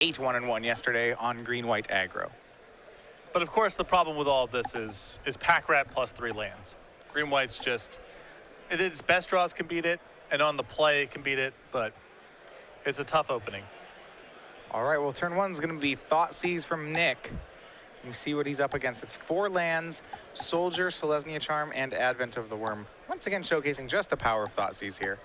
8-1-1 yesterday on green-white aggro. But of course, the problem with all of this is pack rat plus 3 lands. Green white's just, its best draws can beat it, and on the play can beat it, but it's a tough opening. All right, well, turn 1's going to be Thoughtseize from Nick. You see what he's up against. It's 4 lands, Soldier, Selesnya Charm, and Advent of the Worm. Once again, showcasing just the power of Thoughtseize here.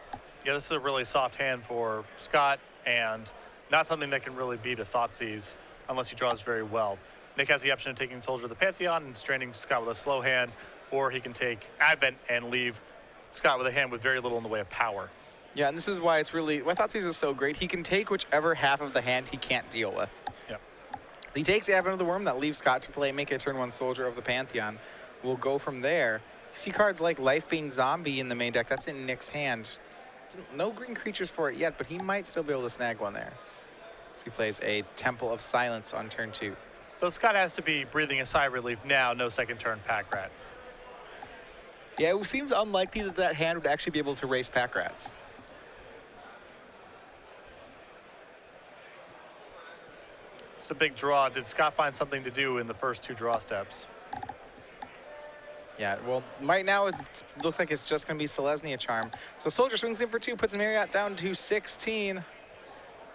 Yeah, this is a really soft hand for Scott, and not something that can really beat a Thoughtseize unless he draws very well. Nick has the option of taking Soldier of the Pantheon and straining Scott with a slow hand, or he can take Advent and leave Scott with a hand with very little in the way of power. Yeah, and this is why Thoughtseize is so great. He can take whichever half of the hand he can't deal with. Yep. He takes Advent of the Worm, that leaves Scott to play, make a turn 1 Soldier of the Pantheon. We'll go from there. You see cards like Lifebane Zombie in the main deck. That's in Nick's hand. No green creatures for it yet, but he might still be able to snag one there. So he plays a Temple of Silence on turn 2. Though Scott has to be breathing a sigh of relief now, no second turn pack rat. Yeah, it seems unlikely that that hand would actually be able to race pack rats. It's a big draw. Did Scott find something to do in the first 2 draw steps? Yeah, well, right now it looks like it's just going to be Selesnya Charm. So Soldier swings in for 2, puts Marriott down to 16.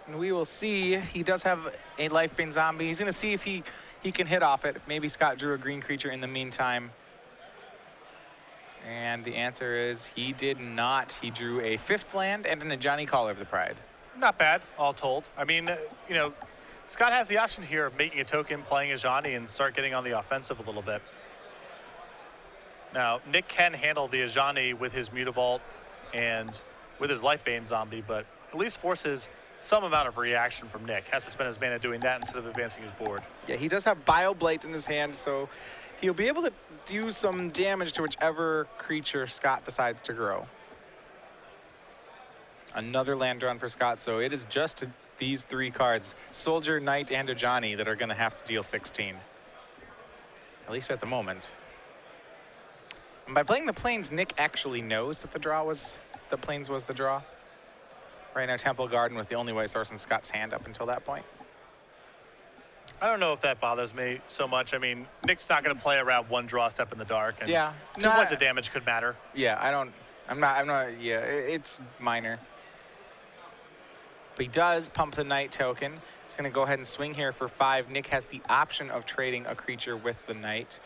And we will see. He does have a Lifebane Zombie. He's going to see if he can hit off it. Maybe Scott drew a green creature in the meantime. And the answer is he did not. He drew a 5th land and an Ajani Caller of the Pride. Not bad, all told. I mean, you know, Scott has the option here of making a token, playing Ajani, and start getting on the offensive a little bit. Now, Nick can handle the Ajani with his Mutavault and with his Lifebane Zombie, but at least forces some amount of reaction from Nick. Has to spend his mana doing that instead of advancing his board. Yeah, he does have Bioblight in his hand, so he'll be able to do some damage to whichever creature Scott decides to grow. Another land drawn for Scott, so it is just these 3 cards, Soldier, Knight, and Ajani, that are going to have to deal 16. At least at the moment. And by playing the Plains, Nick actually knows that the Plains was the draw. Right now, Temple Garden was the only white source in Scott's hand up until that point. I don't know if that bothers me so much. I mean, Nick's not going to play around 1 draw step in the dark, and yeah, 2 points of damage could matter. Yeah, I'm not, yeah, it's minor. But he does pump the Knight token. He's going to go ahead and swing here for 5. Nick has the option of trading a creature with the Knight.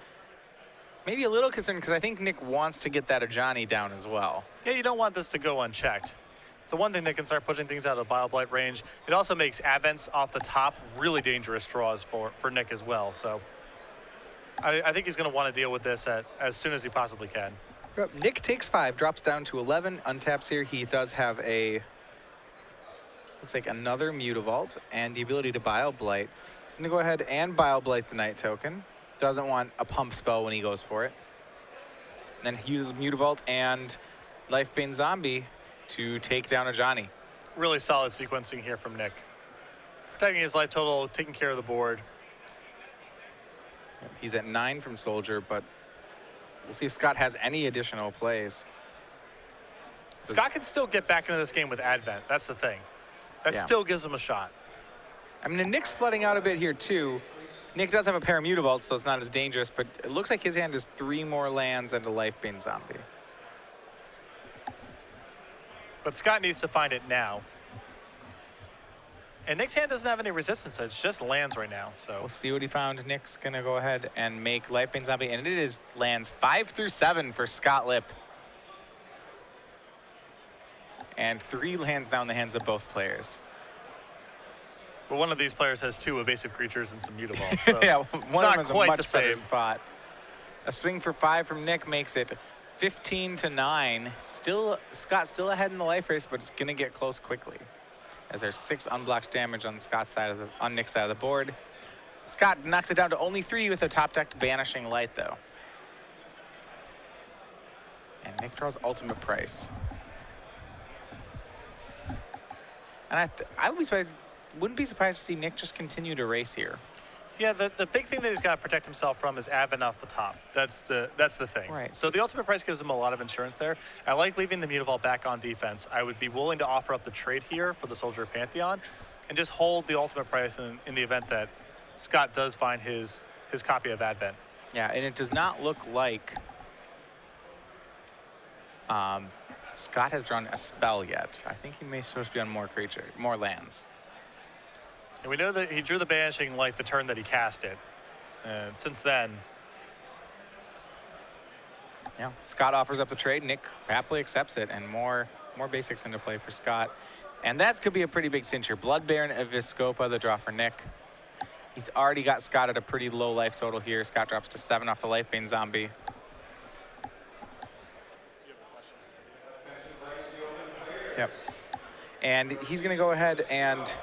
Maybe a little concerned because I think Nick wants to get that Ajani down as well. Yeah, you don't want this to go unchecked. It's the one thing that can start pushing things out of Bioblight range. It also makes Advents off the top really dangerous draws for Nick as well. So I think he's going to want to deal with this as soon as he possibly can. Yep. Nick takes 5, drops down to 11, untaps here. He does have looks like another Mutavault and the ability to Bioblight. He's going to go ahead and Bioblight the Knight token. Doesn't want a pump spell when he goes for it. And then he uses Mutavault and Lifebane Zombie to take down Ajani. Really solid sequencing here from Nick. Protecting his life total, taking care of the board. He's at 9 from Soldier, but we'll see if Scott has any additional plays. Scott can still get back into this game with Advent. That's the thing. That still gives him a shot. I mean, Nick's flooding out a bit here, too. Nick does have a pair of Mutavaults, so it's not as dangerous, but it looks like his hand is 3 more lands and a Lifebane Zombie. But Scott needs to find it now. And Nick's hand doesn't have any resistance, so it's just lands right now. So we'll see what he found. Nick's going to go ahead and make Lifebane Zombie, and it is lands 5 through 7 for Scott Lipp. And 3 lands down the hands of both players. But one of these players has 2 evasive creatures and some Mutavaults. So yeah, one of them is a much better spot. A swing for 5 from Nick makes it 15-9. Scott still ahead in the life race, but it's going to get close quickly, as there's 6 unblocked damage on Nick's side of the board. Scott knocks it down to only 3 with a top decked Banishing Light, though. And Nick draws Ultimate Price. And I would be surprised. Wouldn't be surprised to see Nick just continue to race here. Yeah, the big thing that he's got to protect himself from is Advent off the top. That's the thing. Right. So the Ultimate Price gives him a lot of insurance there. I like leaving the Mutavault back on defense. I would be willing to offer up the trade here for the Soldier of Pantheon, and just hold the ultimate price in the event that Scott does find his copy of Advent. Yeah, and it does not look like Scott has drawn a spell yet. I think he may supposed to be on more lands. And we know that he drew the Banishing Light the turn that he cast it. And since then, yeah, Scott offers up the trade. Nick happily accepts it, and more basics into play for Scott. And that could be a pretty big cinch here. Blood Baron of Viscopa, the draw for Nick. He's already got Scott at a pretty low life total here. Scott drops to 7 off the Lifebane Zombie. Yep. And he's going to go ahead and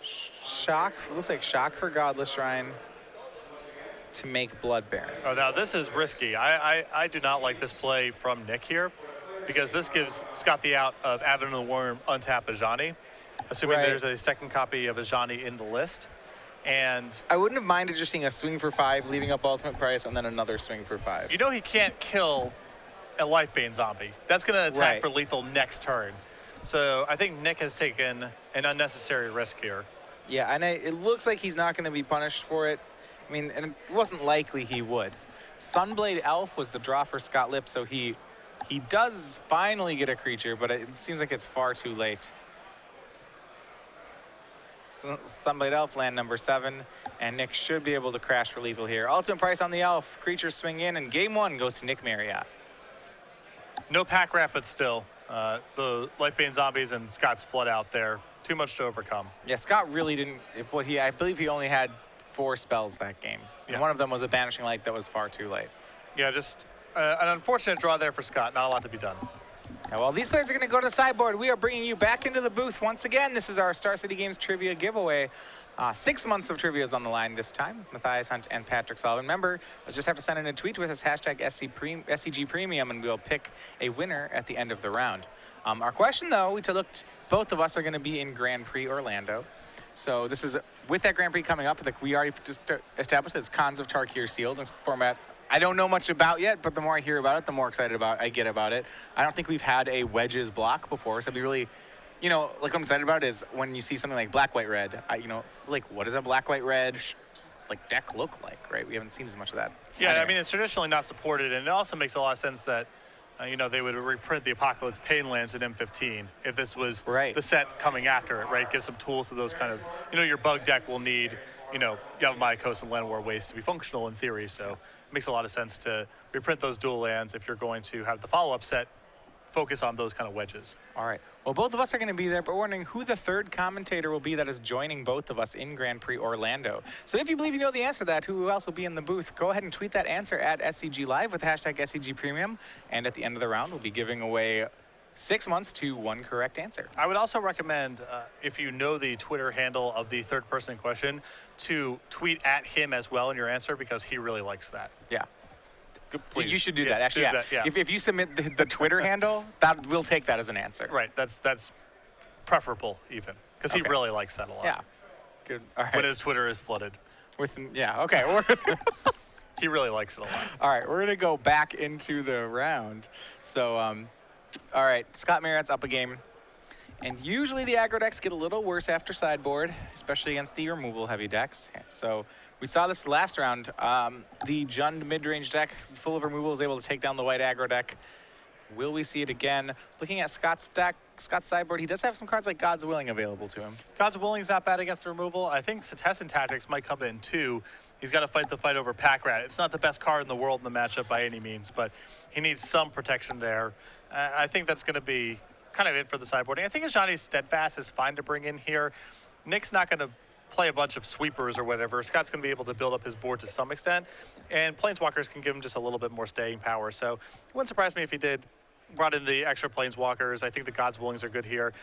shock. Looks like shock for Godless Shrine to make Blood Baron. Oh, now this is risky. I do not like this play from Nick here, because this gives Scott the out of Advent of the Worm, untap Ajani, assuming there's a second copy of Ajani in the list. And I wouldn't have minded just seeing a swing for 5, leaving up ultimate price, and then another swing for 5. you know he can't kill a Lifebane Zombie. That's going to attack for lethal next turn. So I think Nick has taken an unnecessary risk here. Yeah, and it looks like he's not going to be punished for it. I mean, and it wasn't likely he would. Sunblade Elf was the draw for Scott Lipp, so he does finally get a creature, but it seems like it's far too late. So Sunblade Elf, land number 7, and Nick should be able to crash for lethal here. Ultimate price on the Elf. Creatures swing in, and game 1 goes to Nick Marriott. No pack rat, but still. The Lifebane Zombies and Scott's flood out there. Too much to overcome. Yeah, Scott really didn't. I believe he only had 4 spells that game. And one of them was a Banishing Light that was far too late. Yeah, just an unfortunate draw there for Scott. Not a lot to be done. Yeah, well, these players are going to go to the sideboard. We are bringing you back into the booth once again. This is our Star City Games trivia giveaway. 6 months of trivia is on the line this time. Matthias Hunt and Patrick Sullivan. Remember, you'll just have to send in a tweet with us, hashtag SCG Premium, and we'll pick a winner at the end of the round. Our question, though, both of us are going to be in Grand Prix Orlando. So this is, with that Grand Prix coming up, we already just established that it's Khans of Tarkir sealed, a format I don't know much about yet, but the more I hear about it, the more excited I get about it. I don't think we've had a wedges block before, so it'd be really, like what I'm excited about is when you see something like black, white, red, what does a black, white, red deck look like, right? We haven't seen as much of that. Yeah, anyway. I mean, it's traditionally not supported, and it also makes a lot of sense that, they would reprint the Apocalypse Pain lands in M15 if this was the set coming after it, right? Give some tools to those kind of, your bug deck will need, Yavimaya Coast and Land War waste to be functional in theory, so it makes a lot of sense to reprint those dual lands if you're going to have the follow-up set focus on those kind of wedges. All right. Well, both of us are going to be there, but we're wondering who the third commentator will be that is joining both of us in Grand Prix Orlando. So if you believe you know the answer to that, who else will be in the booth, go ahead and tweet that answer at SCG Live with the hashtag SCG Premium. And at the end of the round, we'll be giving away 6 months to 1 correct answer. I would also recommend, if you know the Twitter handle of the third person in question, to tweet at him as well in your answer, because he really likes that. Yeah. Please. You should do that. Actually, If you submit the Twitter handle, we'll take that as an answer. Right. That's preferable even, because he really likes that a lot. Yeah. Good. All right. When his Twitter is flooded. Okay. He really likes it a lot. All right. We're gonna go back into the round. So, all right. Scott Marriott's up a game, and usually the aggro decks get a little worse after sideboard, especially against the removal heavy decks. So. We saw this last round. The Jund mid-range deck, full of removal, is able to take down the white aggro deck. Will we see it again? Looking at Scott's deck, Scott's sideboard, he does have some cards like God's Willing available to him. God's Willing is not bad against the removal. I think Cetizen Tactics might come in too. He's got to fight the fight over Pack Rat. It's not the best card in the world in the matchup by any means, but he needs some protection there. I think that's going to be kind of it for the sideboarding. I think Ajani's Steadfast is fine to bring in here. Nick's not going to play a bunch of sweepers or whatever. Scott's going to be able to build up his board to some extent, and Planeswalkers can give him just a little bit more staying power. So it wouldn't surprise me if he did brought in the extra Planeswalkers. I think the God's Willings are good here.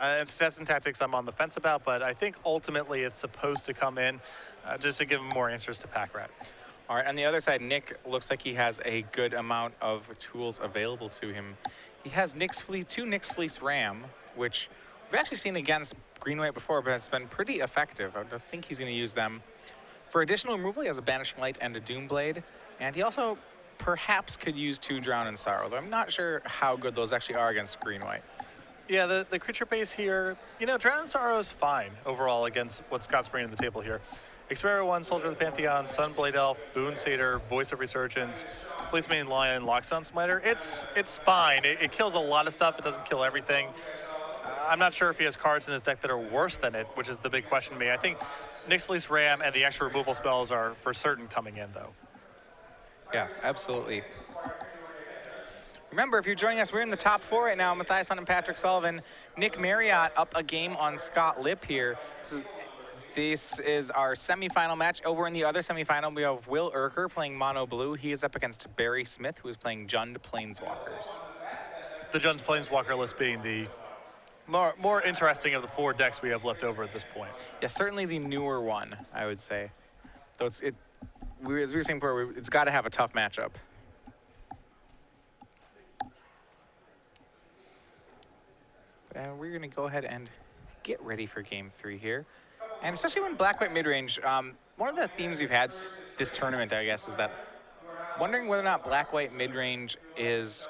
And Cetizen Tactics I'm on the fence about, but I think ultimately it's supposed to come in just to give him more answers to Pack Rat. All right, on the other side, Nick looks like he has a good amount of tools available to him. He has two Nyx Fleece Ram, which we've actually seen against Green-White before, but it's been pretty effective. I don't think he's going to use them. For additional removal, he has a Banishing Light and a Doomblade, and he also perhaps could use 2 Drown in Sorrow, though I'm not sure how good those actually are against Green-White. Yeah, the creature base here, you know, Drowned Sorrow is fine overall against what Scott's bringing to the table here. Experimenter 1, Soldier of the Pantheon, Sunblade Elf, Boon Satyr, Voice of Resurgence, Policeman Lion, Lockstone Smiter. It's fine. It kills a lot of stuff. It doesn't kill everything. I'm not sure if he has cards in his deck that are worse than it, which is the big question to me. I think Nyx Fleece Ram and the extra removal spells are for certain coming in, though. Yeah, absolutely. Remember, if you're joining us, we're in the top 4 right now. Matthias Hunt and Patrick Sullivan. Nick Marriott up a game on Scott Lipp here. This is our semifinal match. Over in the other semifinal, we have Will Urker playing Mono Blue. He is up against Barry Smith, who is playing Jund Planeswalkers. The Jund Planeswalker list being the more interesting of the 4 decks we have left over at this point. Yeah, certainly the newer one, I would say. Though as we were saying before, it's got to have a tough matchup. And we're going to go ahead and get ready for game 3 here. And especially when black-white mid-range, one of the themes we've had this tournament, I guess, is that wondering whether or not black-white mid-range is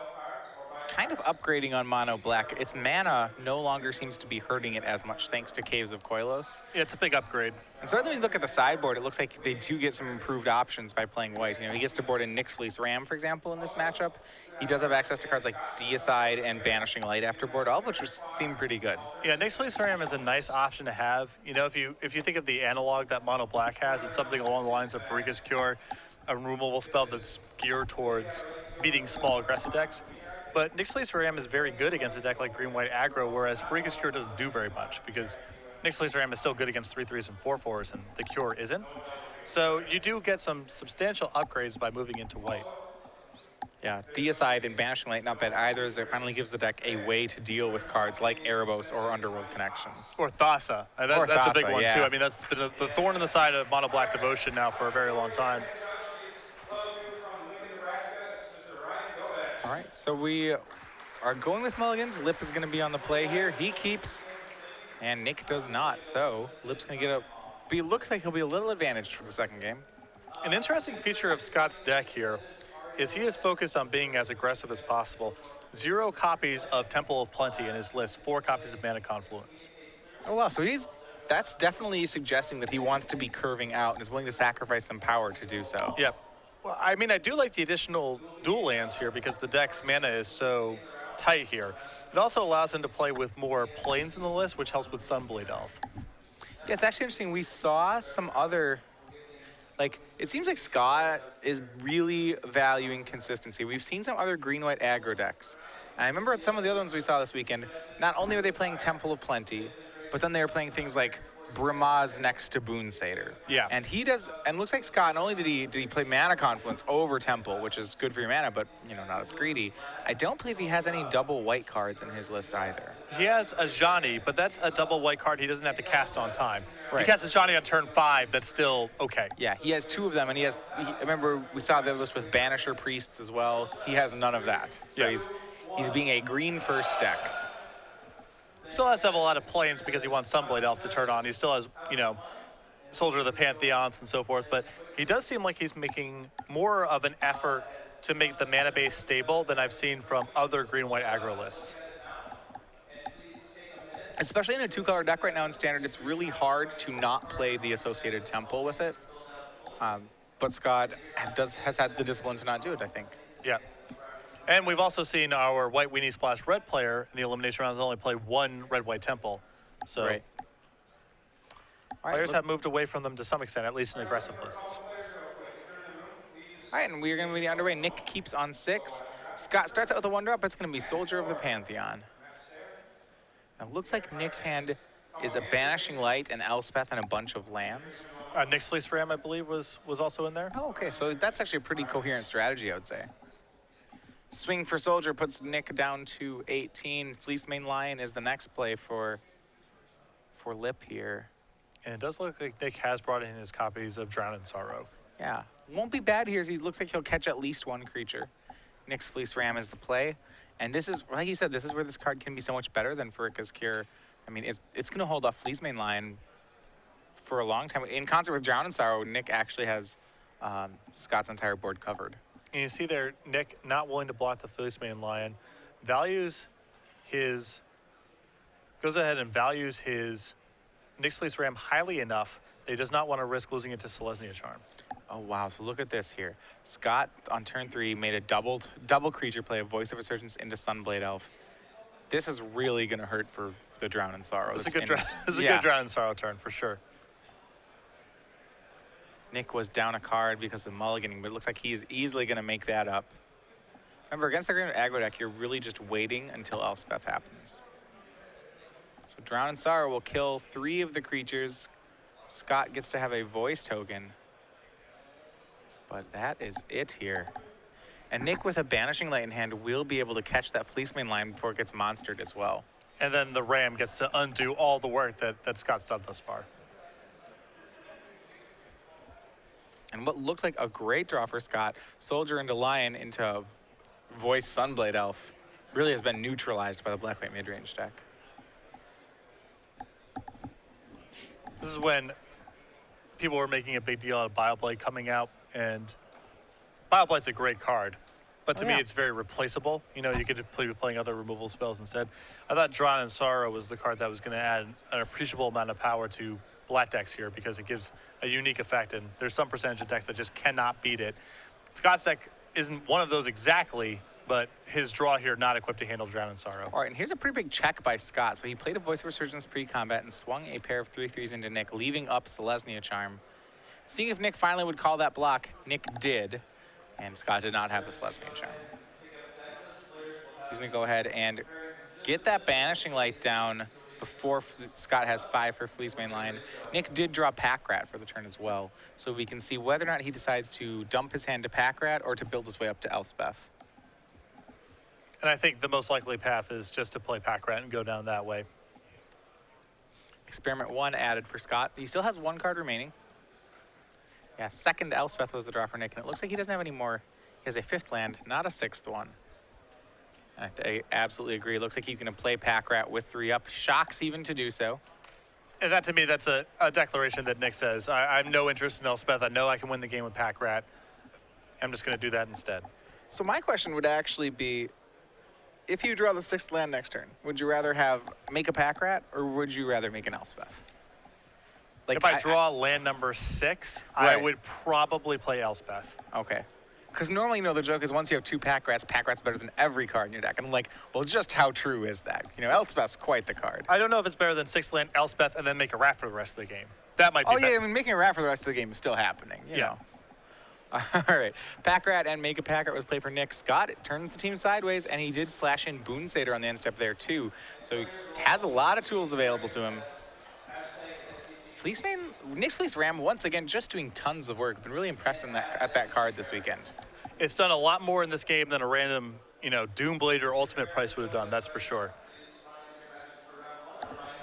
kind of upgrading on mono black. Its mana no longer seems to be hurting it as much thanks to Caves of Koilos. Yeah, it's a big upgrade. And certainly when you look at the sideboard, it looks like they do get some improved options by playing white. You know, he gets to board in Nyx Fleece Ram, for example, in this matchup. He does have access to cards like Deicide and Banishing Light after board, all of which seem pretty good. Yeah, Nyx Fleece Ram is a nice option to have. You know, if you think of the analog that mono black has, it's something along the lines of Farika's Cure, a removal spell that's geared towards beating small aggressive decks. But Nyx Fleece Ram is very good against a deck like green-white aggro, whereas Farika's Cure doesn't do very much because Nyx Fleece Ram is still good against 3/3s and 4/4s, and the Cure isn't. So you do get some substantial upgrades by moving into white. Yeah, Deicide and Banishing Light, not bad either, as it finally gives the deck a way to deal with cards like Erebos or Underworld Connections. Or Thassa. That's Thassa, a big one, yeah. too. I mean, that's been the thorn in the side of mono black devotion now for a very long time. All right, so we are going with mulligans. Lipp is going to be on the play here. He keeps, and Nick does not. So Lipp's going to get looks like he'll be a little advantaged for the second game. An interesting feature of Scott's deck here is he is focused on being as aggressive as possible. 0 copies of Temple of Plenty in his list, 4 copies of Mana Confluence. Oh, wow, so that's definitely suggesting that he wants to be curving out and is willing to sacrifice some power to do so. Yep. Well, I mean, I do like the additional dual lands here because the deck's mana is so tight here. It also allows him to play with more planes in the list, which helps with Sunblade Elf. Yeah, it's actually interesting. We saw some other, it seems like Scott is really valuing consistency. We've seen some other green-white aggro decks. And I remember some of the other ones we saw this weekend, not only were they playing Temple of Plenty, but then they were playing things like Brimaz next to Boon Satyr. Yeah. And looks like Scott, not only did he play Mana Confluence over Temple, which is good for your mana, but, you know, not as greedy. I don't believe he has any double white cards in his list either. He has a Ajani, but that's a double white card he doesn't have to cast on time. Right. He casts Ajani on turn 5, that's still okay. Yeah, he has 2 of them, and I remember we saw the list with Banisher Priests as well. He has none of that. So Yeah. he's being a green first deck. Still has to have a lot of planes because he wants Sunblade Elf to turn on. He still has, you know, Soldier of the Pantheons and so forth, but he does seem like he's making more of an effort to make the mana base stable than I've seen from other green-white aggro lists. Especially in a 2-color deck right now in Standard, it's really hard to not play the associated Temple with it. But Scott has had the discipline to not do it, I think. Yeah. And we've also seen our white Weenie Splash red player in the elimination rounds only play 1 red-white Temple. So Right. players have moved away from them to some extent, at least in aggressive lists. All right, and we're going to be underway. Nick keeps on 6. Scott starts out with a 1-drop. It's going to be Soldier of the Pantheon. Now, it looks like Nick's hand is a Banishing Light, and Elspeth, and a bunch of lands. Nyx Fleece Ram, I believe, was also in there. Oh, okay, so that's actually a pretty coherent strategy, I would say. Swing for Soldier puts Nick down to 18. Fleece Mane Lion is the next play for Lipp here. And it does look like Nick has brought in his copies of Drown in Sorrow. Yeah, won't be bad here. As he looks like he'll catch at least 1 creature. Nyx Fleece Ram is the play. And this is, like you said, this is where this card can be so much better than Farika's Cure. I mean, it's going to hold off Fleece Mane Lion for a long time. In concert with Drown in Sorrow, Nick actually has Scott's entire board covered. And you see there, Nick, not willing to block the Fleece Mane Lion, values his goes ahead and values his Nyx Fleece Ram highly enough that he does not want to risk losing it to Selesnya Charm. Oh, wow. So look at this here. Scott, on turn 3, made a double creature play of Voice of Resurgence into Sunblade Elf. This is really going to hurt for the Drown in Sorrow. This is a good Drown in Sorrow turn, for sure. Nick was down a card because of mulliganing, but it looks like he's easily going to make that up. Remember, against the Grand Aggro deck, you're really just waiting until Elspeth happens. So Drown in Sorrow will kill 3 of the creatures. Scott gets to have a voice token. But that is it here. And Nick, with a Banishing Light in hand, will be able to catch that Fleecemane line before it gets monstered as well. And then the Ram gets to undo all the work that Scott's done thus far. And what looked like a great draw for Scott, Soldier into Lion into Voice Sunblade Elf, really has been neutralized by the Black-White mid-range deck. This is when people were making a big deal out of Bioblade coming out, and Bioblade's a great card, but to me it's very replaceable. You know, you could be playing other removal spells instead. I thought Drown in Sorrow was the card that was going to add an appreciable amount of power to black decks here because it gives a unique effect, and there's some percentage of decks that just cannot beat it. Scott's deck isn't one of those exactly, but his draw here not equipped to handle Drown in Sorrow. All right, and here's a pretty big check by Scott. So he played a Voice of Resurgence pre-combat and swung a pair of 3/3s into Nick, leaving up Selesnya Charm. Seeing if Nick finally would call that block, Nick did, and Scott did not have the Selesnya Charm. He's gonna go ahead and get that Banishing Light down before Scott has 5 for Fleecemane Lion. Nick did draw Pack Rat for the turn as well, so we can see whether or not he decides to dump his hand to Pack Rat or to build his way up to Elspeth. And I think the most likely path is just to play Pack Rat and go down that way. Experiment 1 added for Scott. He still has 1 card remaining. Yeah, second Elspeth was the draw for Nick, and it looks like he doesn't have any more. He has a 5th land, not a 6th one. And I absolutely agree. It looks like he's going to play Pack Rat with 3 up. Shocks even to do so. And that, to me, that's a declaration that Nick says, I have no interest in Elspeth. I know I can win the game with Pack Rat. I'm just going to do that instead. So my question would actually be, if you draw the 6th land next turn, would you rather make a Pack Rat, or would you rather make an Elspeth? Like if I draw land number 6, right. I would probably play Elspeth. Okay. Because normally, you know, the joke is once you have 2 Pack Rat's better than every card in your deck. And I'm like, well, just how true is that? You know, Elspeth's quite the card. I don't know if it's better than 6 land Elspeth and then make a rat for the rest of the game. That might be better. Yeah, I mean, making a rat for the rest of the game is still happening, you know. All right, Pack Rat and Make a Pack Rat was played for Nick. Scott, it turns the team sideways, and he did flash in Boon Satyr on the end step there, too. So he has a lot of tools available to him. Fleecemane, Nick's Fleece Ram, once again, just doing tons of work. Been really impressed at that card this weekend. It's done a lot more in this game than a random, you know, Doomblade or Ultimate Price would have done, that's for sure.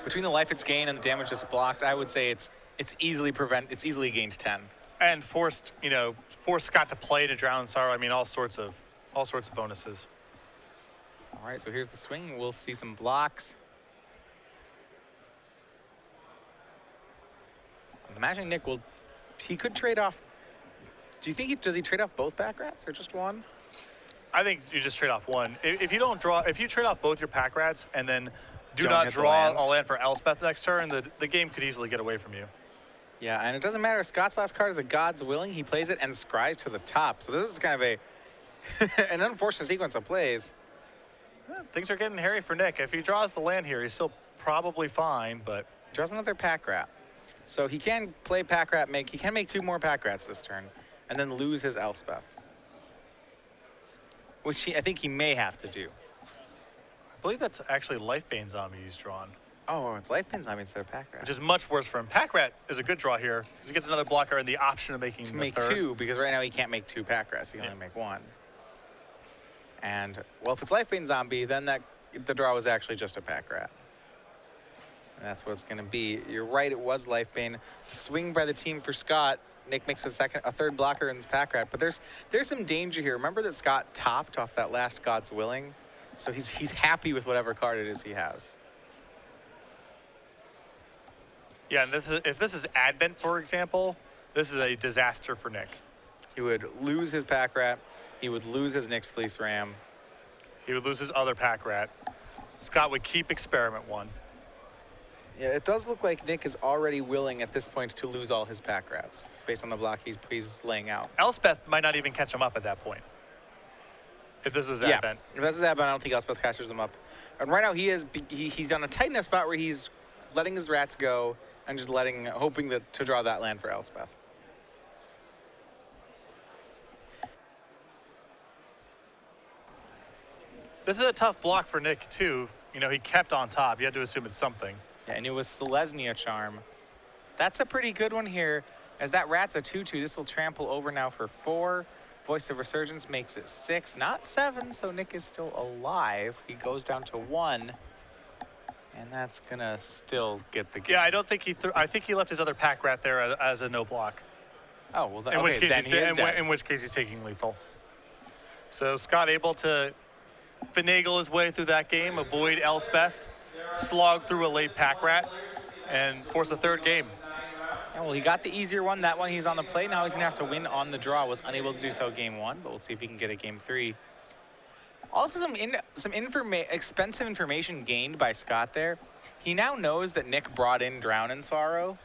Between the life it's gained and the damage it's blocked, I would say it's easily gained 10. And forced Scott to play to Drown in Sorrow. I mean, all sorts of bonuses. All right, so here's the swing. We'll see some blocks. I'm imagining Nick he could trade off. Do you think does he trade off both Pack Rats or just one? I think you just trade off one. If you trade off both your Pack Rats and then Don't not hit the draw land. a land for Elspeth next turn, the game could easily get away from you. Yeah, and it doesn't matter. Scott's last card is a God's Willing. He plays it and scries to the top. So this is kind of an unfortunate sequence of plays. Things are getting hairy for Nick. If he draws the land here, he's still probably fine, but Draws another Pack Rat. So he can play Pack Rat, he can make 2 more Pack Rats this turn, and then lose his Elspeth. Which I think he may have to do. I believe that's actually Lifebane Zombie he's drawn. Oh, it's Life Pin Zombie instead of Pack Rat. Which is much worse for him. Pack Rat is a good draw here because he gets another blocker and the option of making To the make third. 2, because right now he can't make 2 Pack Rats. He can only make 1. And, well, if it's Lifebane Zombie, then the draw was actually just a Pack Rat. And that's what it's going to be. You're right, it was Lifebane. Swing by the team for Scott. Nick makes a 3rd blocker in his Pack Rat. But there's some danger here. Remember that Scott topped off that last God's Willing? So he's happy with whatever card it is he has. Yeah, and if this is Advent, for example, this is a disaster for Nick. He would lose his Pack Rat. He would lose his Nick's Fleece Ram. He would lose his other Pack Rat. Scott would keep Experiment 1. Yeah, it does look like Nick is already willing at this point to lose all his pack rats based on the block he's laying out. Elspeth might not even catch him up at that point. If this is that event. If this is that event, I don't think Elspeth catches them up. And right now he's on a tight enough spot where he's letting his rats go and just hoping to draw that land for Elspeth. This is a tough block for Nick too. You know, he kept on top. You had to assume it's something. Yeah, and it was Selesnya Charm. That's a pretty good one here. As that rat's a 2/2, this will trample over now for 4. Voice of Resurgence makes it 6, not 7, so Nick is still alive. He goes down to 1, and that's gonna still get the game. Yeah, I don't think I think he left his other pack rat there as a no block. Oh, well, In which case he's taking lethal. So Scott able to finagle his way through that game, avoid Elspeth, slog through a late pack rat, and force a third game. Yeah, well, he got the easier one. That one he's on the play. Now he's going to have to win on the draw. Was unable to do so game 1, but we'll see if he can get a game 3. Also, some expensive information gained by Scott there. He now knows that Nick brought in Drown in Sorrow,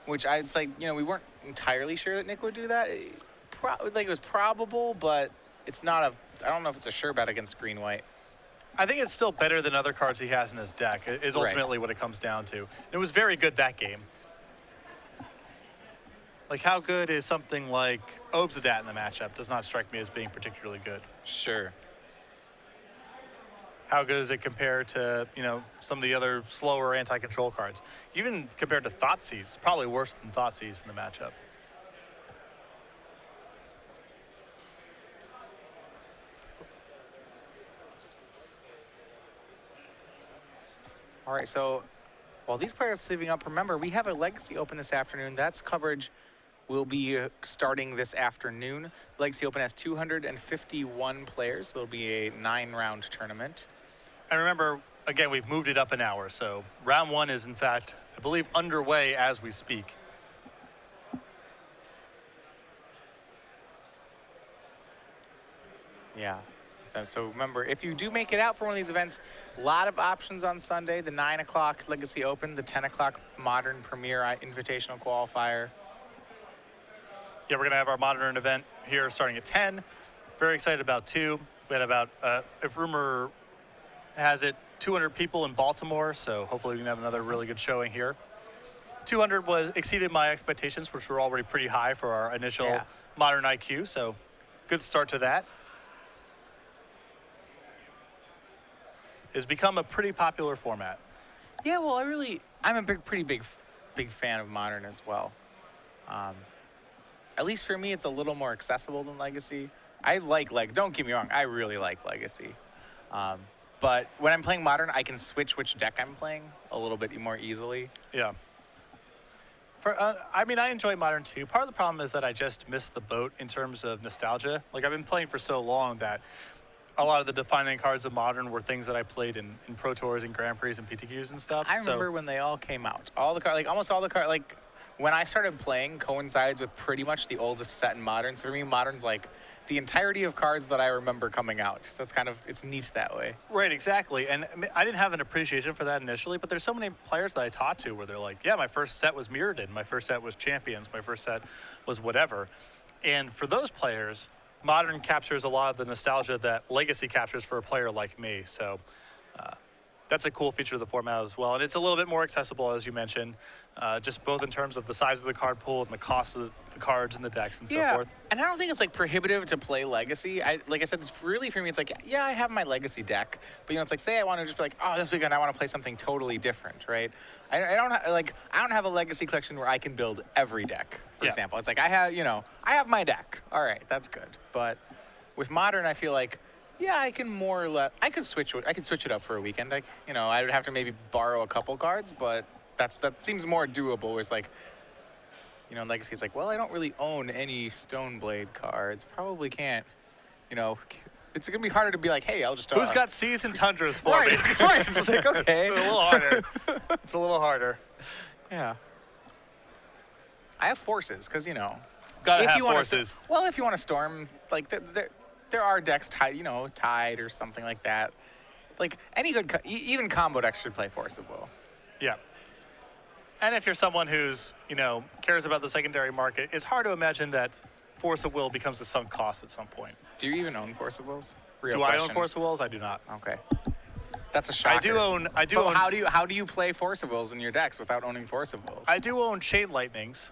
which it's like, you know, we weren't entirely sure that Nick would do that. It was probable, but it's not I don't know if it's a sure bet against green-white. I think it's still better than other cards he has in his deck, is ultimately what it comes down to. It was very good that game. Like, how good is something like Obsidat in the matchup? Does not strike me as being particularly good. Sure. How good does it compare to, you know, some of the other slower anti-control cards? Even compared to Thoughtseize, probably worse than Thoughtseize in the matchup. All right, so while these players are sleeping up, remember, we have a Legacy Open this afternoon. That's coverage will be starting this afternoon. Legacy Open has 251 players, so it'll be a 9-round tournament. And remember, again, we've moved it up an hour, so round 1 is, in fact, I believe, underway as we speak. Yeah. So remember, if you do make it out for one of these events, a lot of options on Sunday. The 9 o'clock Legacy Open, the 10 o'clock Modern Premier Invitational Qualifier. Yeah, we're going to have our Modern event here starting at 10. Very excited about 2. We had about, if rumor has it, 200 people in Baltimore, so hopefully we can have another really good showing here. 200 exceeded my expectations, which were already pretty high for our initial Modern IQ, so good start to that. It's become a pretty popular format. Yeah, well, I'm a pretty big fan of Modern as well. At least for me, it's a little more accessible than Legacy. Don't get me wrong, I really like Legacy. But when I'm playing Modern, I can switch which deck I'm playing a little bit more easily. Yeah. I mean, I enjoy Modern too. Part of the problem is that I just missed the boat in terms of nostalgia. Like, I've been playing for so long that a lot of the defining cards of Modern were things that I played in Pro Tours and Grand Prix and PTQs and stuff. I remember when they all came out. All the cards, almost all the cards, when I started playing coincides with pretty much the oldest set in Modern. So for me, Modern's like the entirety of cards that I remember coming out. So it's neat that way. Right, exactly. And I didn't have an appreciation for that initially, but there's so many players that I taught to where they're like, yeah, my first set was Mirrodin, my first set was Champions, my first set was whatever. And for those players, Modern captures a lot of the nostalgia that Legacy captures for a player like me. So that's a cool feature of the format as well. And it's a little bit more accessible, as you mentioned, just both in terms of the size of the card pool and the cost of the cards and the decks and so forth. And I don't think it's prohibitive to play Legacy. Like I said, it's really, for me, it's yeah, I have my Legacy deck, but it's say I want to just be this weekend I want to play something totally different, right? I don't have a Legacy collection where I can build every deck, for example. It's I have my deck. All right, that's good. But with Modern, I feel yeah, I can more or less, I could switch it up for a weekend. I would have to maybe borrow a couple cards, but that seems more doable. Where it's in Legacy, it's well, I don't really own any Stoneblade cards. Probably can't, it's gonna be harder to be hey, I'll just. Who's got Seas and Tundras for me? Right. It's okay. It's a little harder. It's a little harder. Yeah. I have forces, because Gotta have forces. If you want to storm, there are decks tied or something like that. Any good, even combo decks should play Force of Will. Yeah. And if you're someone who's, cares about the secondary market, it's hard to imagine that Force of Will becomes a sunk cost at some point. Do you even own Force of Wills? Do I own Force of Wills? I do not. Okay. That's a shocker. I do own. But how do you play Force of Wills in your decks without owning Force of Wills? I do own Chain Lightnings,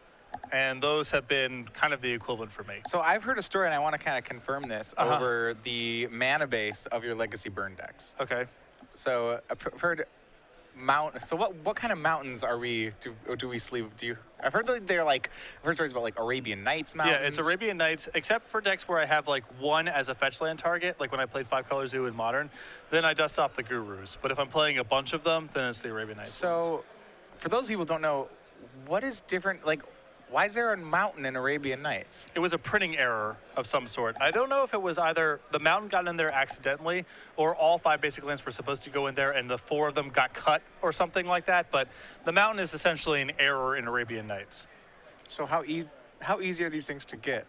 and those have been kind of the equivalent for me. So I've heard a story, and I want to kind of confirm this over the mana base of your Legacy Burn decks. Okay. So I've heard So what kind of mountains are we? Do we sleeve? I've heard that I've heard stories about like Arabian Nights mountains. Yeah, it's Arabian Nights, except for decks where I have like one as a fetch land target, like when I played 5-Color Zoo in Modern. Then I dust off the Gurus. But if I'm playing a bunch of them, then it's the Arabian Nights. So, for those people who don't know, what is different? Like, why is there a mountain in Arabian Nights? It was a printing error of some sort. I don't know if it was either the mountain got in there accidentally or all 5 basic lands were supposed to go in there and the 4 of them got cut or something like that. But the mountain is essentially an error in Arabian Nights. So how easy are these things to get?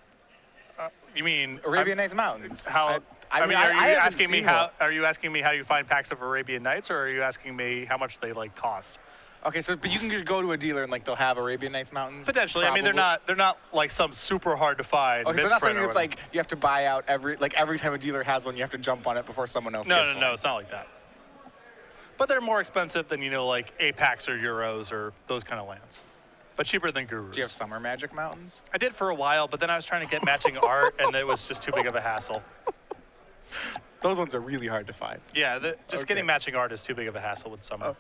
You mean Arabian Nights mountains? How? Are you asking me how? Are you asking me how you find packs of Arabian Nights, or are you asking me how much they cost? Okay, but you can just go to a dealer and they'll have Arabian Nights mountains. Potentially, probably. I mean they're not like some super hard to find. Okay, so not something that's like you have to buy out every time a dealer has one, you have to jump on it before someone else gets one. No, it's not like that. But they're more expensive than like Apex or Euros or those kind of lands, but cheaper than Gurus. Do you have Summer Magic mountains? I did for a while, but then I was trying to get matching art, and it was just too big of a hassle. Those ones are really hard to find. Yeah, getting matching art is too big of a hassle with Summer.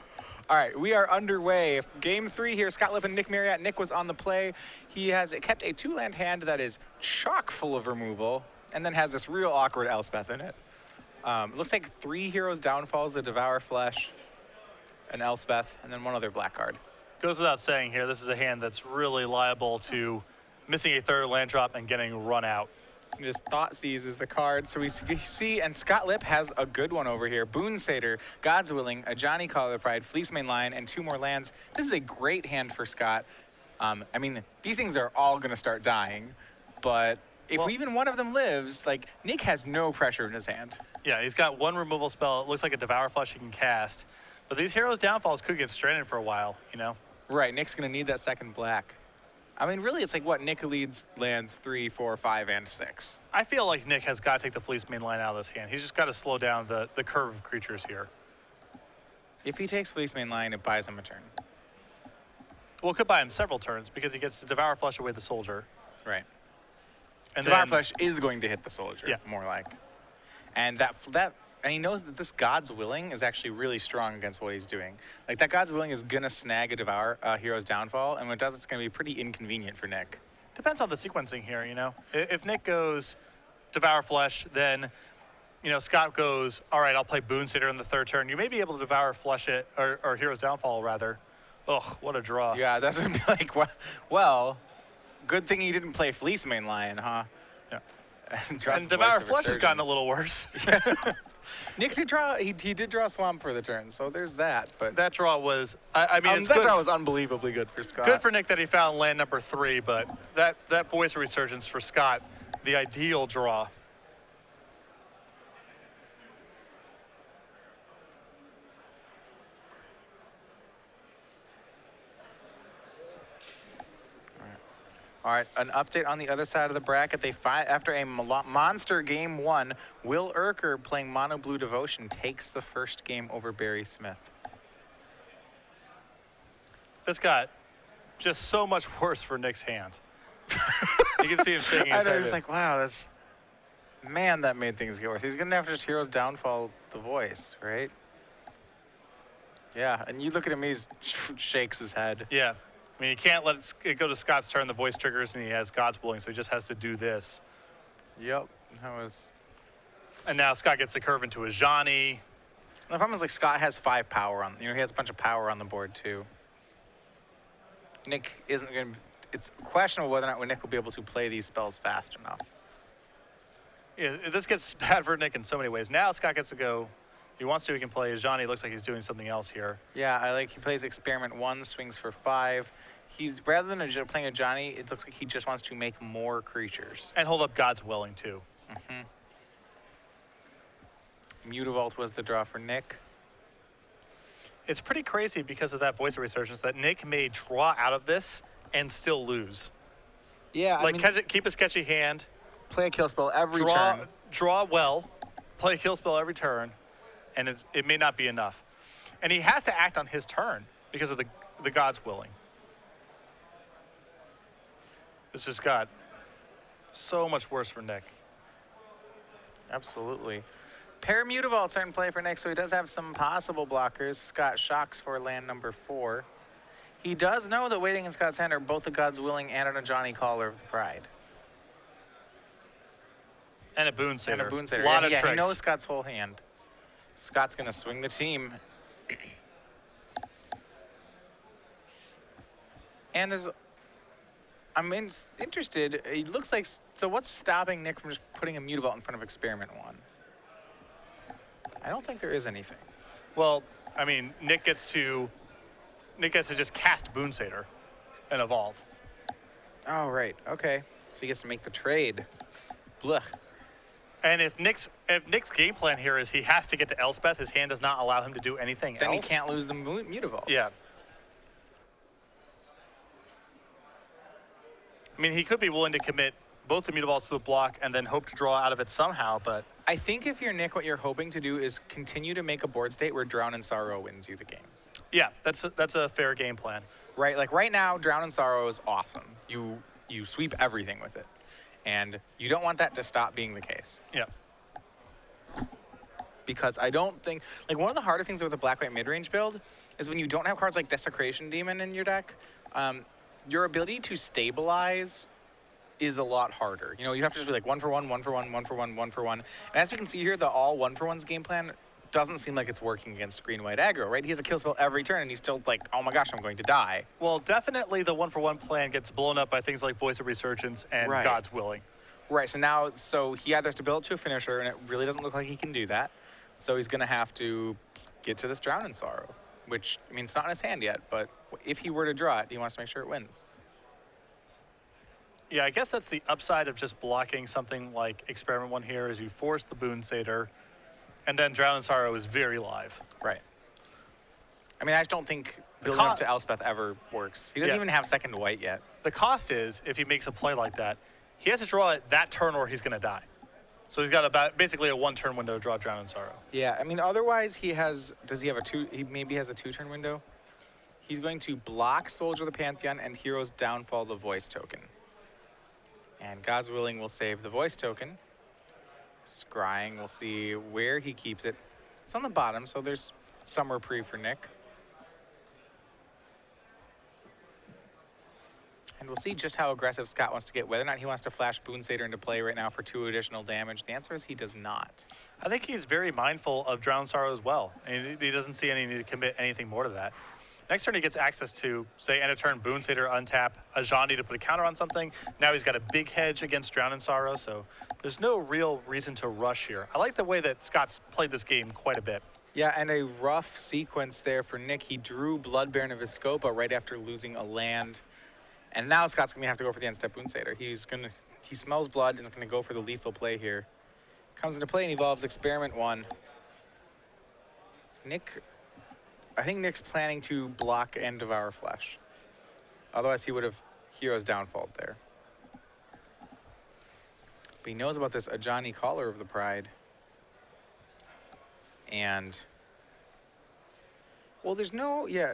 All right, we are underway. Game 3 here. Scott Lipp and Nick Marriott. Nick was on the play. He has kept a 2-land hand that is chock full of removal, and then has this real awkward Elspeth in it. It looks like 3 Heroes Downfalls, a Devour Flesh, an Elspeth, and then 1 other black card. Goes without saying here, this is a hand that's really liable to missing a 3rd land drop and getting run out. Just Thought Seize is the card. So we see, and Scott Lipp has a good one over here. Boon Satyr, God's Willing, a Johnny Collar Pride, Fleece Main Lion, and 2 more lands. This is a great hand for Scott. I mean, these things are all going to start dying, but if even one of them lives, like, Nick has no pressure in his hand. Yeah, he's got 1 removal spell. It looks like a Devour Flesh he can cast. But these Heroes Downfalls could get stranded for a while, Right, Nick's going to need that second black. I mean, really, it's like what Nick leads lands 3, 4, 5, and 6. I feel like Nick has got to take the Fleece Main Line out of this hand. He's just got to slow down the curve of creatures here. If he takes Fleece Main Line, it buys him a turn. Well, it could buy him several turns because he gets to Devour Flesh away the Soldier. Right. And Devour Flesh is going to hit the Soldier, yeah. more like. And and he knows that this God's Willing is actually really strong against what he's doing. Like, that God's Willing is going to snag a Devour Hero's Downfall, and when it does, it's going to be pretty inconvenient for Nick. Depends on the sequencing here, If Nick goes Devour Flesh, then, Scott goes, all right, I'll play Boon Satyr in the 3rd turn. You may be able to Devour Flesh it, or Hero's Downfall, rather. Ugh, what a draw. Yeah, that's going to be like, well, good thing he didn't play Fleece Main Lion, huh? Yeah. And Devour Flesh has gotten a little worse. Nick did draw. He did draw Swamp for the turn, so there's that. But that draw was. I mean, that draw was unbelievably good for Scott. Good for Nick that he found land number 3, but that Voice of Resurgence for Scott, the ideal draw. All right, an update on the other side of the bracket. After a monster game 1, Will Urker, playing Mono Blue Devotion, takes the first game over Barry Smith. This got just so much worse for Nick's hand. You can see him shaking his head. I was like, wow, man, that made things get worse. He's gonna have to just Heroes Downfall the Voice, right? Yeah, and you look at him, he shakes his head. Yeah. I mean, you can't let it go to Scott's turn. The Voice triggers, and he has God's Willing, so he just has to do this. Yep, that was. And now Scott gets the curve into a Johnny. The problem is, like, Scott has 5 power on. He has a bunch of power on the board too. Nick isn't going to. It's questionable whether or not Nick will be able to play these spells fast enough. Yeah, this gets bad for Nick in so many ways. Now Scott gets to go. If he wants to, he can play a Johnny. Looks like he's doing something else here. Yeah, he plays Experiment 1, swings for 5. Rather than playing a Johnny, it looks like he just wants to make more creatures. And hold up God's Willing, too. Mutavault was the draw for Nick. it's pretty crazy because of that voice of resurgence that Nick may draw out of this and still lose. Yeah, Like, keep a sketchy hand, play a kill spell every draw, turn. draw well, play a kill spell every turn, and it may not be enough. And he has to act on his turn because of the gods willing. This just got so much worse for Nick. Absolutely. Paramutavaults are in play for Nick, so he does have some possible blockers. Scott shocks for land number 4. He does know that waiting in Scott's hand are both the Gods Willing and an Ajani Caller of the Pride. And a Boon Satyr. And a Boon Satyr. A lot of He tricks. knows Scott's whole hand. Scott's going to swing the team. And I'm interested. It looks like, so what's stopping Nick from just putting a Mutavault in front of Experiment 1? I don't think there is anything. Well, I mean, Nick gets to just cast Boon Satyr and evolve. Oh, right. Okay. So he gets to make the trade. Blech. And if Nick's game plan here is he has to get to Elspeth, his hand does not allow him to do anything Then else. he can't lose the Mutavaults. Yeah. I mean, he could be willing to commit both the Mutavaults to the block and then hope to draw out of it somehow, but... I think if you're Nick, what you're hoping to do is continue to make a board state where Drown in Sorrow wins you the game. Yeah, that's a fair game plan. Right, like right now, Drown in Sorrow is awesome. You sweep everything with it. And you don't want that to stop being the case. Yeah. Because I don't think, like one of the harder things with a black-white mid-range build is when you don't have cards like Desecration Demon in your deck, your ability to stabilize is a lot harder. You know, you have to just be like 1 for 1, 1 for 1, 1 for 1, 1 for 1. And as we can see here, the all 1 for 1's game plan doesn't seem like it's working against green-white aggro, right? He has a kill spell every turn, and he's still like, oh my gosh, I'm going to die. Well, definitely the 1 for 1 plan gets blown up by things like Voice of Resurgence and Right. God's Willing. Right, so he either has to build it to a finisher, and it really doesn't look like he can do that. So he's going to have to get to this Drown in Sorrow, which, I mean, it's not in his hand yet, but if he were to draw it, he wants to make sure it wins. Yeah, I guess that's the upside of just blocking something like Experiment 1 here is you force the Boon Satyr, and then Drown in Sorrow is very live. Right. I mean, I just don't think building up to Elspeth ever works. He doesn't even have second white yet. The cost is, if he makes a play like that, he has to draw it that turn or he's going to die. So he's got about basically a 1-turn window to draw Drown in Sorrow. Yeah, I mean, otherwise he does he have he maybe has a 2-turn window. He's going to block Soldier of the Pantheon and Hero's Downfall the Voice token. And God's Willing will save the Voice token. Scrying, we'll see where he keeps it. It's on the bottom, so there's some reprieve for Nick. And we'll see just how aggressive Scott wants to get, whether or not he wants to flash Boon Satyr into play right now for 2 additional damage. The answer is he does not. I think he's very mindful of Drown in Sorrow as well. And he doesn't see any need to commit anything more to that. Next turn, he gets access to, say, end of turn, Boon Satyr, untap, Ajani to put a counter on something. Now he's got a big hedge against Drown in Sorrow, so there's no real reason to rush here. I like the way that Scott's played this game quite a bit. Yeah, and a rough sequence there for Nick. He drew Blood Baron of Viscopa right after losing a land. And now Scott's going to have to go for the end-step Boon Satyr. He smells blood and is going to go for the lethal play here. Comes into play and evolves Experiment 1. I think Nick's planning to block and Devour Flesh. Otherwise, he would have Hero's Downfall there. But he knows about this Ajani Caller of the Pride. And, well, there's no, yeah.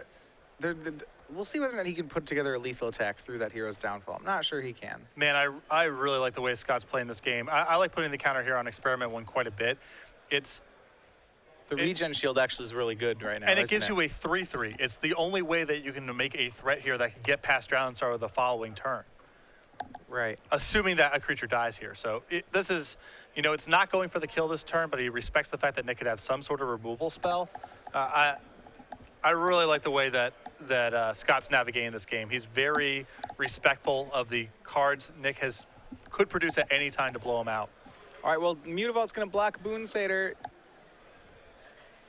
We'll see whether or not he can put together a lethal attack through that Hero's Downfall. I'm not sure he can. Man, I really like the way Scott's playing this game. I like putting the counter here on Experiment 1 quite a bit. The regen shield actually is really good right now, and it gives you a 3/3. It's the only way that you can make a threat here that can get past Drown in Sorrow the following turn. Right. Assuming that a creature dies here. So this is, you know, it's not going for the kill this turn, but he respects the fact that Nick could have some sort of removal spell. I really like the way that Scott's navigating this game. He's very respectful of the cards Nick could produce at any time to blow him out. All right, well, Mutavault's going to block Boon Satyr.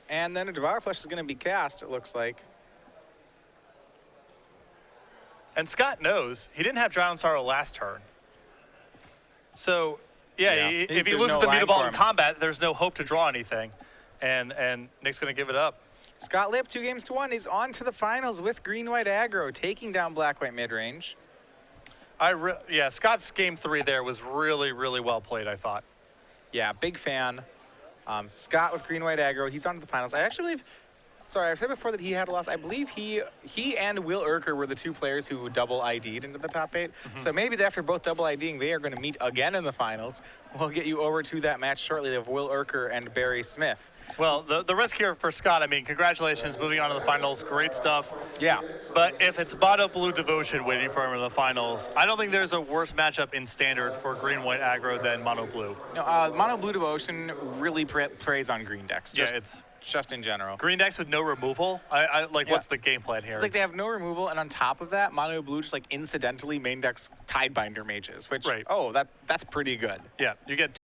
And then a Devour Flesh is going to be cast, it looks like. And Scott knows he didn't have Drown in Sorrow last turn. So, yeah. If he loses the Mutavault in combat, there's no hope to draw anything. And Nick's going to give it up. Scott Lipp, 2-1, is on to the finals with green-white aggro, taking down black-white mid-range. Yeah, Scott's game 3 there was really, really well played, I thought. Yeah, big fan. Scott with green-white aggro, he's on to the finals. I actually believe, sorry, I've said before that he had a loss. I believe he and Will Urker were the 2 players who double ID'd into the top 8. So maybe after both double IDing, they are going to meet again in the finals. We'll get you over to that match shortly of Will Urker and Barry Smith. Well, the risk here for Scott, I mean, congratulations, moving on to the finals, great stuff. Yeah. But if it's Mono Blue Devotion waiting for him in the finals, I don't think there's a worse matchup in standard for green-white aggro than Mono Blue. No, Mono Blue Devotion really preys on green decks. Yeah, it's just in general. green decks with no removal. What's the game plan here? It's like they have no removal, and on top of that, Mono Blue just like incidentally main decks Tidebinder mages, which, Right. oh, that's pretty good. Yeah, you get